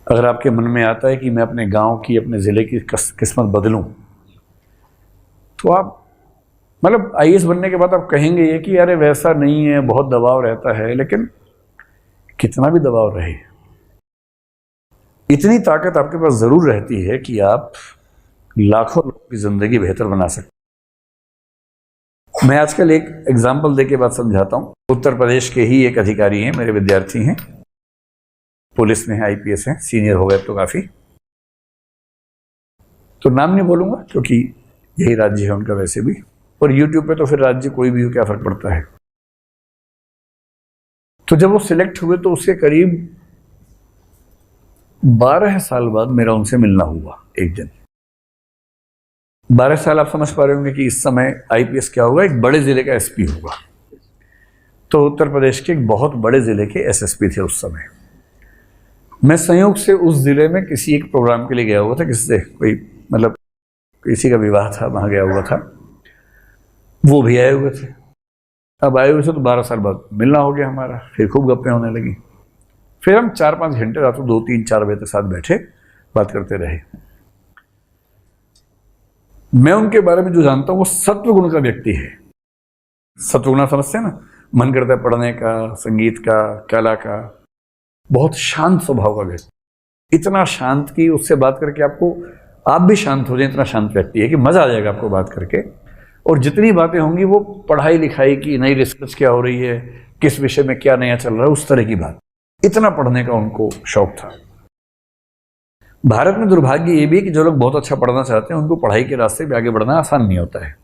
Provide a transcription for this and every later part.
अगर आपके मन में आता है कि मैं अपने गांव की, अपने ज़िले की किस्मत बदलूं, तो आप मतलब आईएएस बनने के बाद आप कहेंगे ये कि अरे वैसा नहीं है, बहुत दबाव रहता है। लेकिन कितना भी दबाव रहे, इतनी ताकत आपके पास ज़रूर रहती है कि आप लाखों लोगों की ज़िंदगी बेहतर बना सकते। मैं आजकल एक एग्जाम्पल दे के बात समझाता हूँ। उत्तर प्रदेश के ही एक अधिकारी हैं, मेरे विद्यार्थी हैं, पुलिस में है, आईपीएस हैं, सीनियर हो गए तो काफ़ी। तो नाम नहीं बोलूँगा क्योंकि यही राज्य है उनका वैसे भी, और यूट्यूब पे तो फिर राज्य कोई भी हो, क्या फ़र्क पड़ता है। तो जब वो सिलेक्ट हुए तो उसके करीब 12 साल बाद मेरा उनसे मिलना हुआ एक दिन। 12 साल आप समझ पा रहे होंगे कि इस समय आईपीएस क्या होगा, एक बड़े जिले का एसपी होगा। तो उत्तर प्रदेश के एक बहुत बड़े जिले के एसएसपी थे उस समय। मैं संयोग से उस जिले में किसी एक प्रोग्राम के लिए गया हुआ था, किसी से कोई मतलब किसी का विवाह था, वहां गया हुआ था, वो भी आए हुए थे। अब आए हुए थे तो 12 साल बाद मिलना हो गया हमारा, फिर खूब गप्पें होने लगी। फिर हम 4-5 घंटे रात को 2-3-4 बजे तक साथ बैठे, बात करते रहे। मैं उनके बारे में जो जानता हूँ वो सत्वगुण का व्यक्ति है। सत्वगुण समझते हैं ना, मन करता है पढ़ने का, संगीत का, कला का। बहुत शांत स्वभाव का व्यक्ति, इतना शांत कि उससे बात करके आप भी शांत हो जाए, इतना शांत व्यक्ति है कि मजा आ जाएगा आपको बात करके। और जितनी बातें होंगी वो पढ़ाई लिखाई की, नई रिसर्च क्या हो रही है, किस विषय में क्या नया चल रहा है, उस तरह की बात। इतना पढ़ने का उनको शौक था। भारत में दुर्भाग्य ये भी है कि जो लोग बहुत अच्छा पढ़ना चाहते हैं उनको पढ़ाई के रास्ते पे आगे बढ़ना आसान नहीं होता है।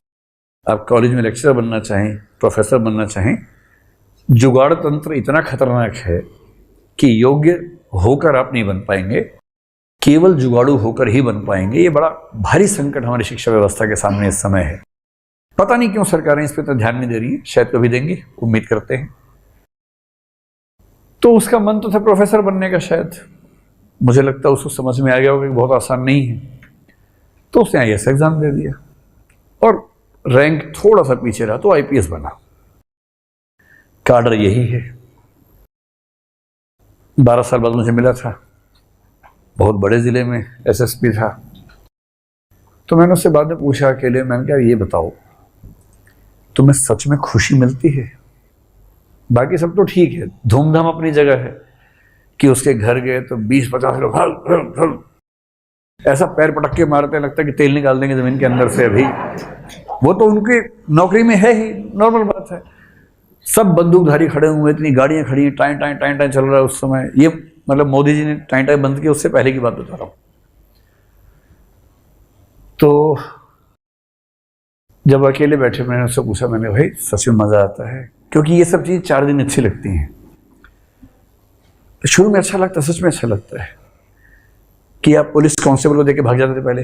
आप कॉलेज में लेक्चरर बनना चाहें, प्रोफेसर बनना चाहें, जुगाड़ तंत्र इतना खतरनाक है कि योग्य होकर आप नहीं बन पाएंगे, केवल जुगाड़ू होकर ही बन पाएंगे। ये बड़ा भारी संकट हमारी शिक्षा व्यवस्था के सामने इस समय है। पता नहीं क्यों सरकारें इस पर तो ध्यान नहीं दे रही है, शायद कभी देंगी, उम्मीद करते हैं। तो उसका मन तो था प्रोफेसर बनने का, शायद मुझे लगता है उसको समझ में आ गया होगा कि बहुत आसान नहीं है, तो उसने आईएएस एग्जाम दे दिया और रैंक थोड़ा सा पीछे रहा तो आईपीएस बना। काडर यही है। 12 साल बाद मुझे मिला था, बहुत बड़े जिले में एसएसपी था। तो मैंने उससे बाद में पूछा अकेले, मैंने कहा ये बताओ तुम्हें सच में खुशी मिलती है? बाकी सब तो ठीक है, धूमधाम अपनी जगह है कि उसके घर गए तो 20-50 लोग हल हल हल ऐसा पैर पटक के मारते हैं, लगता है कि तेल निकाल देंगे जमीन के अंदर से अभी। वो तो उनकी नौकरी में है ही, नॉर्मल बात है। सब बंदूकधारी खड़े हुए, इतनी गाड़ियां खड़ी हैं, टाइम टाइम टाइम टाइम चल रहा है उस समय। ये मतलब मोदी जी ने टाइम टाइम बंद किया, उससे पहले की बात बता रहा हूं। तो जब अकेले बैठे मैंने उससे पूछा, मैंने भाई सच में मजा आता है? क्योंकि ये सब चीज 4 दिन अच्छी लगती हैं। तो शुरू में अच्छा लगता है, सच में अच्छा लगता है कि आप पुलिस कांस्टेबल को देके भाग जाते थे पहले।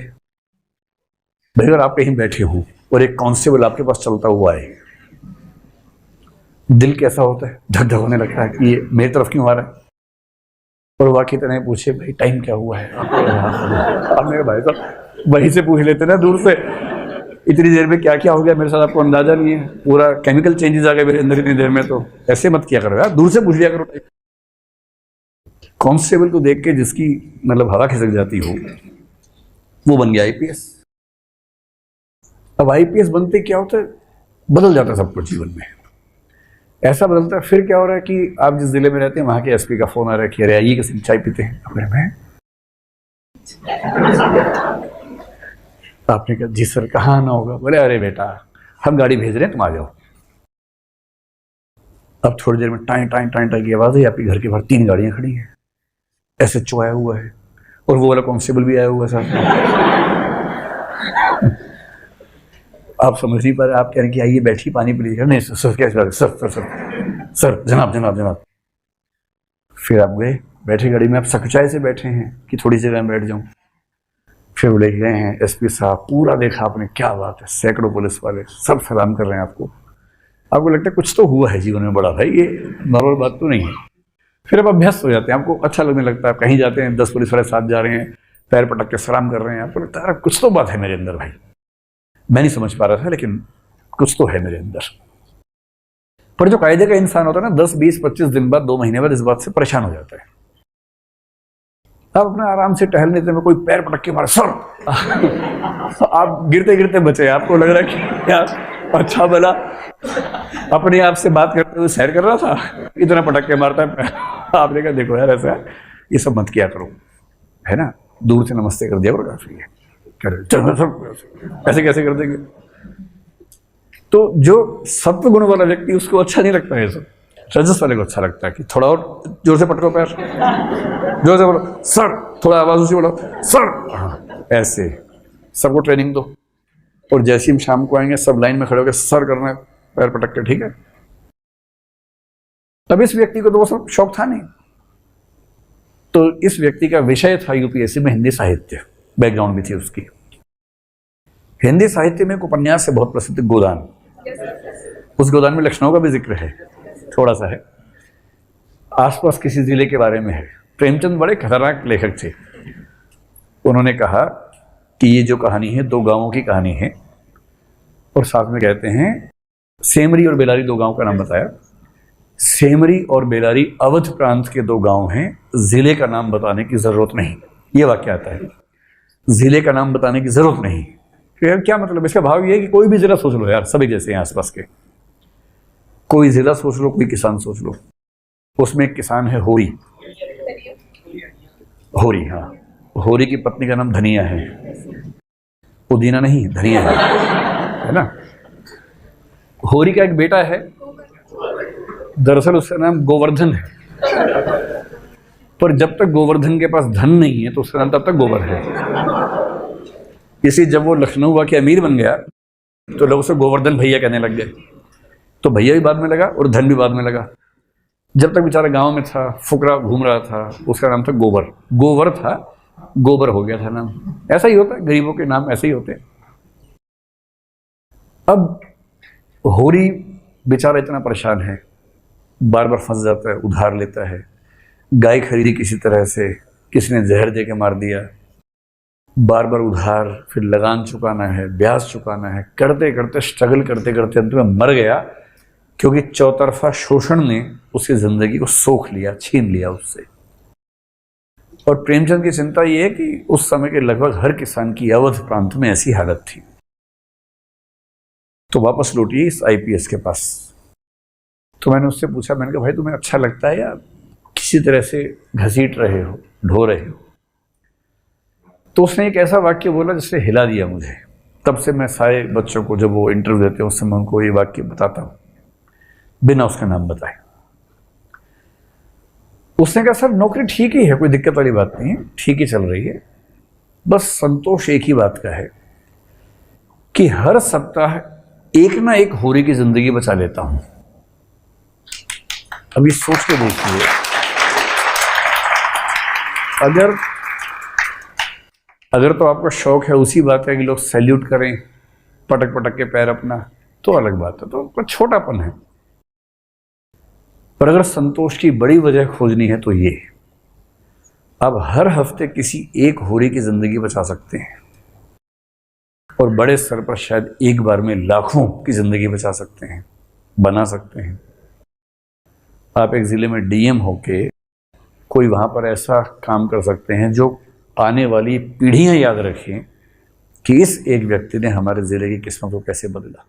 भाई अगर आप कहीं बैठे हो और एक कांस्टेबल आपके पास चलता हुआ है, दिल कैसा होता है, धक धक होने लगता है कि ये मेरी तरफ क्यों आ रहा है। और वाकई तरह पूछे भाई टाइम क्या हुआ है, आप मेरे भाई साहब वहीं से पूछ लेते ना दूर से, इतनी देर में क्या क्या हो गया मेरे साथ आपको अंदाजा नहीं है, पूरा केमिकल चेंजेस आ गए मेरे अंदर इतनी देर में। तो ऐसे मत किया करो यार, दूर से पूछ लिया करो। कांस्टेबल को देख के जिसकी मतलब हवा खिसक जाती हो, वो बन गया आईपीएस। अब आईपीएस बनते क्या होता है, बदल जाता है सब कुछ जीवन में। ऐसा बदलता है, फिर क्या हो रहा है कि आप जिस जिले में रहते हैं वहां के एसपी का फोन आ रहा है कि अरे आइए किसी चाय पीते हैं। आपने कहा जी सर कहाँ आना होगा? बोले अरे बेटा हम गाड़ी भेज रहे हैं, तुम आ जाओ। अब थोड़ी देर में टाइम टाइम टाइम टाइम की आवाज है, आपके घर के बाहर 3 गाड़ियां खड़ी हैं, एसएचओ आया हुआ है और वो वाला कांस्टेबल भी आया हुआ है साथ में। आप समझ नहीं पा रहे, आप कह रहे हैं कि आइए बैठिए पानी पी लीजिए। नहीं सर क्या sir sir sir sir sir जनाब जनाब जनाब। फिर आप गए, बैठे गाड़ी में, आप सकुचाई से बैठे हैं कि थोड़ी जगह में बैठ जाऊं। फिर वो लेके गए हैं एसपी साहब, पूरा देखा आपने, क्या बात है, सैकड़ों पुलिस वाले सब सलाम कर रहे हैं आपको। आपको लगता है कुछ तो हुआ है जीवन में बड़ा, भाई ये नॉर्मल बात तो नहीं है। फिर आप अभ्यस्त हो जाते हैं, आपको अच्छा लगने लगता है। आप कहीं जाते हैं 10 पुलिस वाले साथ जा रहे हैं, पैर पटक के सलाम कर रहे हैं, आपको लगता है कुछ तो बात है मेरे अंदर भाई। मैं नहीं समझ पा रहा था लेकिन कुछ तो है मेरे अंदर। पर जो कायदे का इंसान होता है ना, 10, 20, 25 दिन बाद, 2 महीने बाद इस बात से परेशान हो जाता है। आप अपने आराम से टहलने में कोई पैर पटक के मारे सर, आप गिरते गिरते बचे। आपको लग रहा है कि यार अच्छा भला अपने आप से बात करते हुए सैर कर रहा था, इतना पटक के मारता है। आपने कहा देखो यार ऐसा ये सब मत किया करो, है ना, दूर से नमस्ते कर दिया करो, काफी है। चलो सब ऐसे कैसे कर देंगे? तो जो सत्व गुण वाला व्यक्ति उसको अच्छा नहीं लगता है सब, रजस वाले को अच्छा लगता है कि थोड़ा और जोर से पटको पैर, जोर से बोलो सर, थोड़ा आवाज ऊंची बोलो सर, हाँ ऐसे सबको ट्रेनिंग दो। और जैसे हम शाम को आएंगे सब लाइन में खड़े होकर सर करना है, पैर पटक के, ठीक है। तब इस व्यक्ति को तो वो सब शौक था नहीं। तो इस व्यक्ति का विषय था यूपीएससी में हिंदी साहित्य, बैकग्राउंड भी थी उसकी। हिंदी साहित्य में एक उपन्यास है बहुत प्रसिद्ध, गोदान। उस गोदान में लखनऊ का भी जिक्र है, थोड़ा सा है, आसपास किसी जिले के बारे में है। प्रेमचंद बड़े खतरनाक लेखक थे। उन्होंने कहा कि ये जो कहानी है 2 गांवों की कहानी है, और साथ में कहते हैं सेमरी और बेलारी 2 गांव का नाम बताया। सेमरी और बेलारी अवध प्रांत के 2 गांव हैं, जिले का नाम बताने की जरूरत नहीं। ये वाक्य आता है, जिले का नाम बताने की जरूरत नहीं। फिर क्या मतलब? इसका भाव ये है कि कोई भी जिला सोच लो यार, सभी जैसे हैं आसपास के। कोई जिला सोच लो, कोई किसान सोच लो, उसमें एक किसान है होरी। होरी, हाँ, होरी की पत्नी का नाम धनिया है। पुदीना नहीं, धनिया है ना। होरी का एक बेटा है, दरअसल उसका नाम गोवर्धन है, पर जब तक गोवर्धन के पास धन नहीं है तो उसका नाम तब तक गोबर है। इसलिए जब वो लखनऊ के अमीर बन गया तो लोग उसे गोवर्धन भैया कहने लग गए। तो भैया भी बाद में लगा और धन भी बाद में लगा। जब तक बेचारा गांव में था, फुकरा घूम रहा था, उसका नाम था गोबर। गोबर था, गोबर हो गया था नाम। ऐसा ही होता है, गरीबों के नाम ऐसे ही होते हैं। अब होरी बेचारा इतना परेशान है, बार बार फंस जाता है, उधार लेता है, गाय खरीदी किसी तरह से, किसी ने जहर दे के मार दिया, बार बार उधार, फिर लगान चुकाना है, ब्याज चुकाना है, करते करते स्ट्रगल करते करते अंत में मर गया, क्योंकि चौतरफा शोषण ने उसकी जिंदगी को सोख लिया, छीन लिया उससे। और प्रेमचंद की चिंता यह है कि उस समय के लगभग हर किसान की अवध प्रांत में ऐसी हालत थी। तो वापस लौटिए इस आईपीएस के पास। तो मैंने उससे पूछा, मैंने कहा भाई तुम्हें अच्छा लगता है या किसी तरह से घसीट रहे हो, ढो रहे हो? तो उसने एक ऐसा वाक्य बोला जिससे हिला दिया मुझे। तब से मैं सारे बच्चों को जब वो इंटरव्यू देते हैं उस समय उनको ये वाक्य बताता हूँ, बिना उसका नाम बताए। उसने कहा सर नौकरी ठीक ही है, कोई दिक्कत वाली बात नहीं है, ठीक ही चल रही है, बस संतोष एक ही बात का है कि हर सप्ताह एक ना एक होरी की जिंदगी बचा लेता हूं। अभी सोच के देखिए, अगर तो आपका शौक है, उसी बात है कि लोग सैल्यूट करें, पटक पटक के पैर अपना, तो अलग बात है, तो छोटापन है। पर अगर संतोष की बड़ी वजह खोजनी है तो ये, आप हर हफ्ते किसी एक होरी की जिंदगी बचा सकते हैं, और बड़े स्तर पर शायद एक बार में लाखों की जिंदगी बचा सकते हैं, बना सकते हैं। आप एक जिले में डीएम होके कोई वहां पर ऐसा काम कर सकते हैं जो आने वाली पीढ़ियां याद रखें कि इस एक व्यक्ति ने हमारे जिले की किस्मत को कैसे बदला।